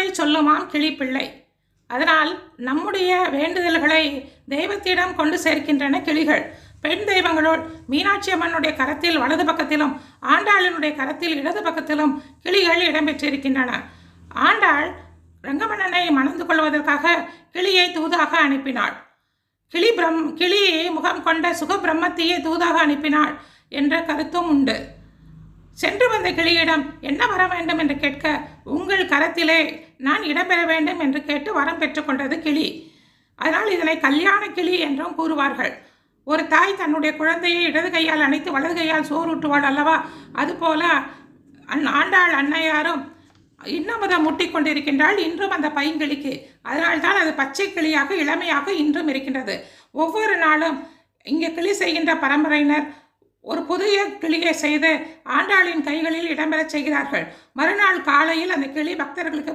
அறிவுரை சொல்லுமாம் கிளிப்பிள்ளை. அதனால் நம்முடைய வேண்டுதல்களை தெய்வத்திடம் கொண்டு சேர்க்கின்றன கிளிகள். பெண் தெய்வங்களுள் மீனாட்சி அம்மனுடைய கரத்தில் வலது பக்கத்திலும் ஆண்டாளினுடைய கரத்தில் இடது பக்கத்திலும் கிளிகள் இடம்பெற்றிருக்கின்றன. ஆண்டாள் ரங்கமன்னனை மணந்து கொள்வதற்காக கிளியை தூதாக அனுப்பினாள். கிளி முகம் கொண்ட சுகபிரம்மத்தையே தூதாக அனுப்பினாள் என்ற கருத்தும் உண்டு. சென்று வந்த கிளியிடம் என்ன வர வேண்டும் என்று கேட்க, உங்கள் கரத்திலே நான் இடம்பெற வேண்டும் என்று கேட்டு வரம் பெற்றுக்கொண்டது கிளி. அதனால் இதனை கல்யாண கிளி என்றும் கூறுவார்கள். ஒரு தாய் தன்னுடைய குழந்தையை இடது கையால் அணைத்து வலது கையால் சோறூட்டுவாள் அல்லவா, அதுபோல ஆண்டாள் அன்னையாரும் இன்னமுதம் முட்டி கொண்டிருக்கின்றாள் இன்றும் அந்த பைங்கிளிக்கு. அதனால்தான் அது பச்சை கிளியாக இளமையாக இன்றும் இருக்கின்றது. ஒவ்வொரு நாளும் இங்கே கிளி செய்கின்ற பரம்பரையினர் ஒரு புதிய கிளியை செய்து ஆண்டாளின் கைகளில் இடம்பெறச் செய்கிறார்கள். மறுநாள் காலையில் அந்த கிளி பக்தர்களுக்கு